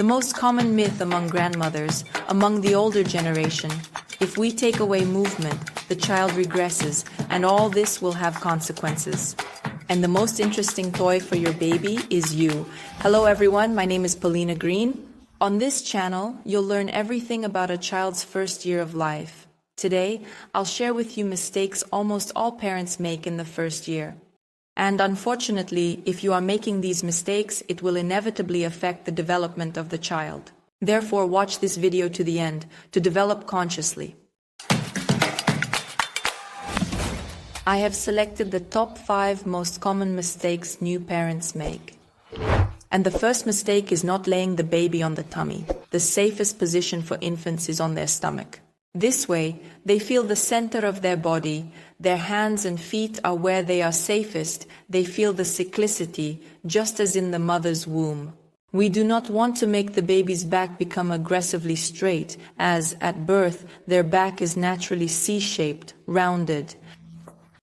The most common myth among grandmothers, among the older generation, if we take away movement, the child regresses, and all this will have consequences. And the most interesting toy for your baby is you. Hello everyone, my name is Polina Green. On this channel, you'll learn everything about a child's first year of life. Today, I'll share with you mistakes almost all parents make in the first year. And unfortunately, if you are making these mistakes, it will inevitably affect the development of the child. Therefore, watch this video to the end to develop consciously. I have selected the top 5 most common mistakes new parents make. And the first mistake is not laying the baby on the tummy. The safest position for infants is on their stomach. This way, they feel the center of their body, their hands and feet are where they are safest, they feel the cyclicity, just as in the mother's womb. We do not want to make the baby's back become aggressively straight, as, at birth, their back is naturally C-shaped, rounded.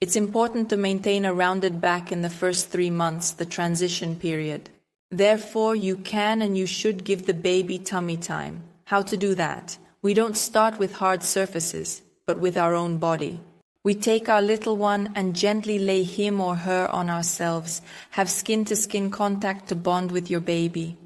It's important to maintain a rounded back in the first 3 months, the transition period. Therefore, you can and you should give the baby tummy time. How to do that? We don't start with hard surfaces, but with our own body. We take our little one and gently lay him or her on ourselves, have skin-to-skin contact to bond with your baby.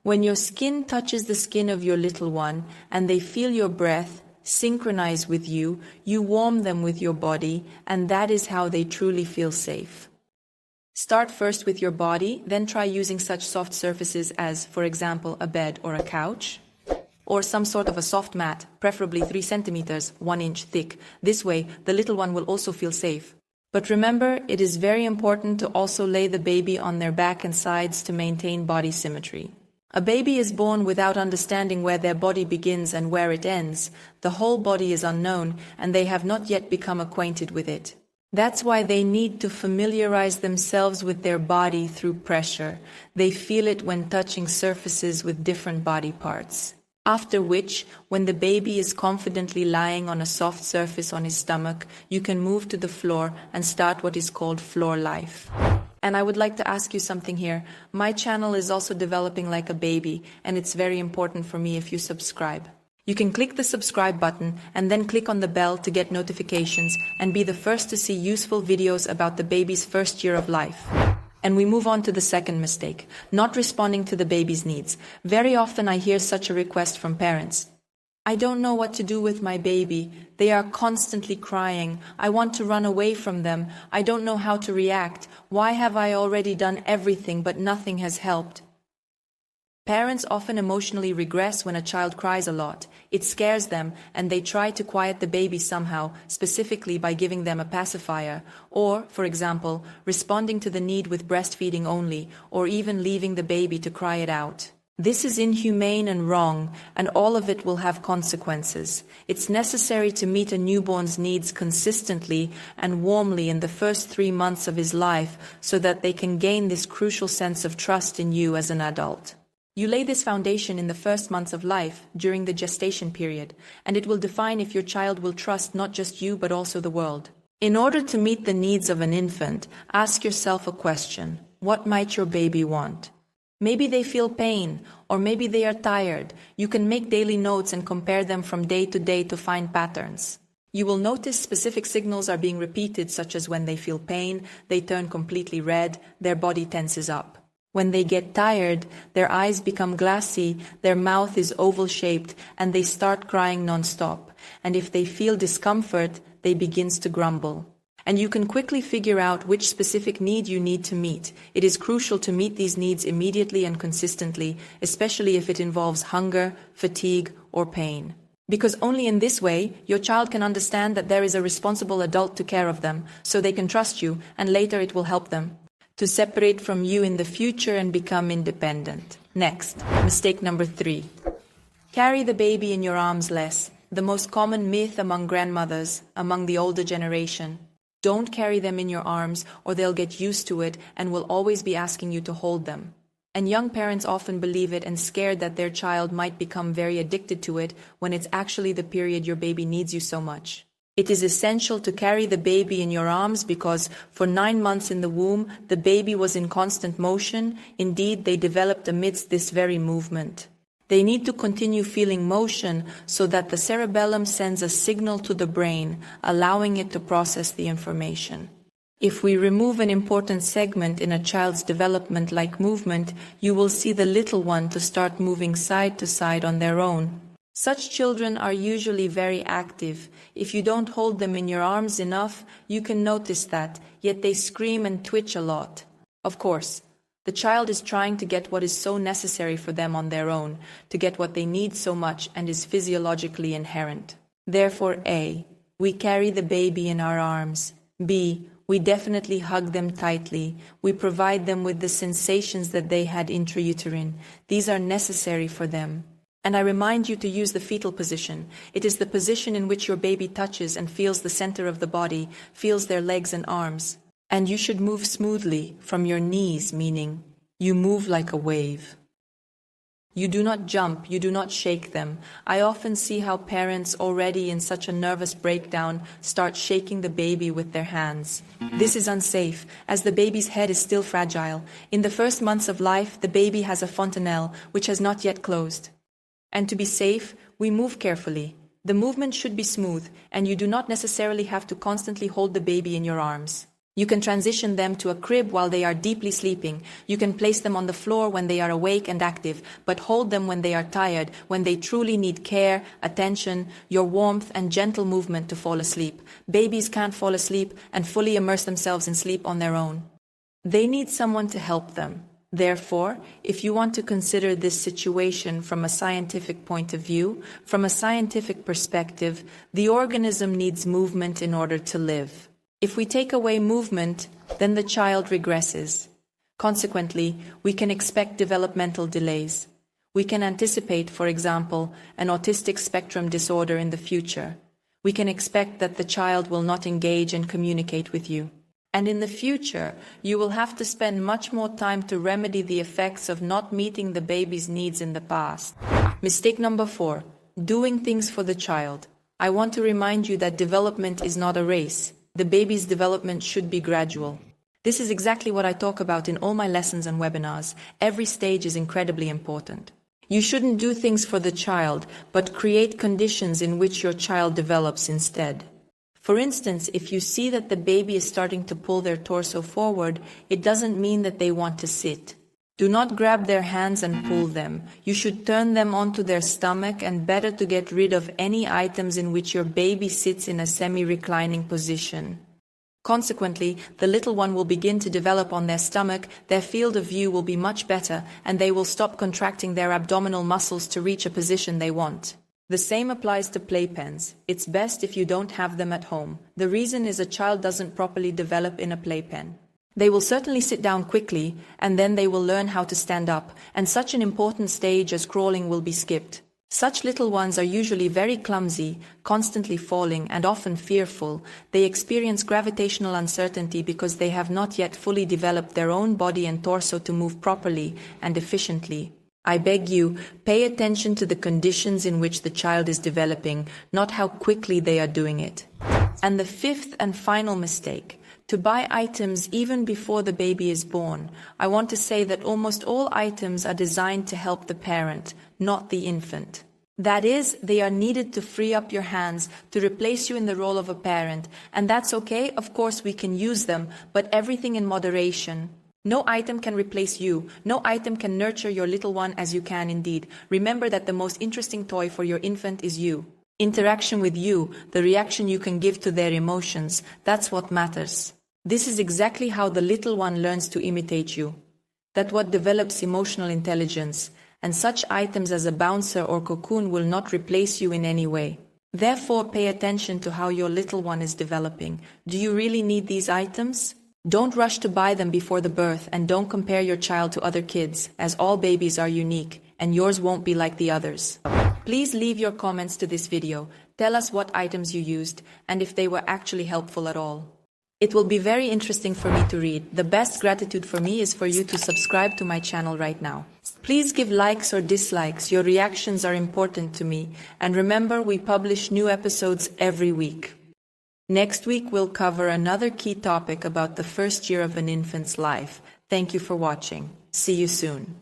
When your skin touches the skin of your little one and they feel your breath, synchronize with you, you warm them with your body, and that is how they truly feel safe. Start first with your body, then try using such soft surfaces as, for example, a bed or a couch, or some sort of a soft mat, preferably 3 centimeters, 1 inch thick. This way, the little one will also feel safe. But remember, it is very important to also lay the baby on their back and sides to maintain body symmetry. A baby is born without understanding where their body begins and where it ends. The whole body is unknown, and they have not yet become acquainted with it. That's why they need to familiarize themselves with their body through pressure. They feel it when touching surfaces with different body parts. After which, when the baby is confidently lying on a soft surface on his stomach, you can move to the floor and start what is called floor life. And I would like to ask you something here. My channel is also developing like a baby, and it's very important for me if you subscribe. You can click the subscribe button and then click on the bell to get notifications and be the first to see useful videos about the baby's first year of life. And we move on to the second mistake, not responding to the baby's needs. Very often I hear such a request from parents. I don't know what to do with my baby. They are constantly crying. I want to run away from them. I don't know how to react. Why have I already done everything but nothing has helped? Parents often emotionally regress when a child cries a lot. It scares them, and they try to quiet the baby somehow, specifically by giving them a pacifier, or, for example, responding to the need with breastfeeding only, or even leaving the baby to cry it out. This is inhumane and wrong, and all of it will have consequences. It's necessary to meet a newborn's needs consistently and warmly in the first 3 months of his life so that they can gain this crucial sense of trust in you as an adult. You lay this foundation in the first months of life, during the gestation period, and it will define if your child will trust not just you but also the world. In order to meet the needs of an infant, ask yourself a question. What might your baby want? Maybe they feel pain, or maybe they are tired. You can make daily notes and compare them from day to day to find patterns. You will notice specific signals are being repeated, such as when they feel pain, they turn completely red, their body tenses up. When they get tired, their eyes become glassy, their mouth is oval-shaped, and they start crying non-stop. And if they feel discomfort, they begin to grumble. And you can quickly figure out which specific need you need to meet. It is crucial to meet these needs immediately and consistently, especially if it involves hunger, fatigue, or pain. Because only in this way, your child can understand that there is a responsible adult to care of them, so they can trust you, and later it will help them to separate from you in the future and become independent. Next, mistake number 3. Carry the baby in your arms less. The most common myth among grandmothers, among the older generation. Don't carry them in your arms or they'll get used to it and will always be asking you to hold them. And young parents often believe it and scared that their child might become very addicted to it when it's actually the period your baby needs you so much. It is essential to carry the baby in your arms because for 9 months in the womb, the baby was in constant motion. Indeed, they developed amidst this very movement. They need to continue feeling motion so that the cerebellum sends a signal to the brain, allowing it to process the information. If we remove an important segment in a child's development like movement, you will see the little one to start moving side to side on their own. Such children are usually very active. If you don't hold them in your arms enough, you can notice that, yet they scream and twitch a lot. Of course, the child is trying to get what is so necessary for them on their own, to get what they need so much and is physiologically inherent. Therefore, A, we carry the baby in our arms. B, we definitely hug them tightly. We provide them with the sensations that they had intrauterine. These are necessary for them. And I remind you to use the fetal position. It is the position in which your baby touches and feels the center of the body, feels their legs and arms. And you should move smoothly from your knees, meaning you move like a wave. You do not jump, you do not shake them. I often see how parents already in such a nervous breakdown start shaking the baby with their hands. This is unsafe, as the baby's head is still fragile. In the first months of life, the baby has a fontanelle, which has not yet closed. And to be safe, we move carefully. The movement should be smooth, and you do not necessarily have to constantly hold the baby in your arms. You can transition them to a crib while they are deeply sleeping. You can place them on the floor when they are awake and active, but hold them when they are tired, when they truly need care, attention, your warmth and gentle movement to fall asleep. Babies can't fall asleep and fully immerse themselves in sleep on their own. They need someone to help them. Therefore, if you want to consider this situation from a scientific point of view, from a scientific perspective, the organism needs movement in order to live. If we take away movement, then the child regresses. Consequently, we can expect developmental delays. We can anticipate, for example, an autistic spectrum disorder in the future. We can expect that the child will not engage and communicate with you. And in the future, you will have to spend much more time to remedy the effects of not meeting the baby's needs in the past. Mistake number 4, doing things for the child. I want to remind you that development is not a race. The baby's development should be gradual. This is exactly what I talk about in all my lessons and webinars. Every stage is incredibly important. You shouldn't do things for the child, but create conditions in which your child develops instead. For instance, if you see that the baby is starting to pull their torso forward, it doesn't mean that they want to sit. Do not grab their hands and pull them. You should turn them onto their stomach, and better to get rid of any items in which your baby sits in a semi-reclining position. Consequently, the little one will begin to develop on their stomach, their field of view will be much better, and they will stop contracting their abdominal muscles to reach a position they want. The same applies to playpens. It's best if you don't have them at home. The reason is a child doesn't properly develop in a playpen. They will certainly sit down quickly, and then they will learn how to stand up, and such an important stage as crawling will be skipped. Such little ones are usually very clumsy, constantly falling, and often fearful. They experience gravitational uncertainty because they have not yet fully developed their own body and torso to move properly and efficiently. I beg you, pay attention to the conditions in which the child is developing, not how quickly they are doing it. And the 5th and final mistake, to buy items even before the baby is born. I want to say that almost all items are designed to help the parent, not the infant. That is, they are needed to free up your hands, to replace you in the role of a parent, and that's okay. Of course we can use them, but everything in moderation. No item can replace you. No item can nurture your little one as you can indeed. Remember that the most interesting toy for your infant is you. Interaction with you, the reaction you can give to their emotions, that's what matters. This is exactly how the little one learns to imitate you. That's what develops emotional intelligence, and such items as a bouncer or cocoon will not replace you in any way. Therefore, pay attention to how your little one is developing. Do you really need these items? Don't rush to buy them before the birth, and don't compare your child to other kids, as all babies are unique, and yours won't be like the others. Please leave your comments to this video. Tell us what items you used, and if they were actually helpful at all. It will be very interesting for me to read. The best gratitude for me is for you to subscribe to my channel right now. Please give likes or dislikes. Your reactions are important to me. And remember, we publish new episodes every week. Next week we'll cover another key topic about the first year of an infant's life. Thank you for watching. See you soon.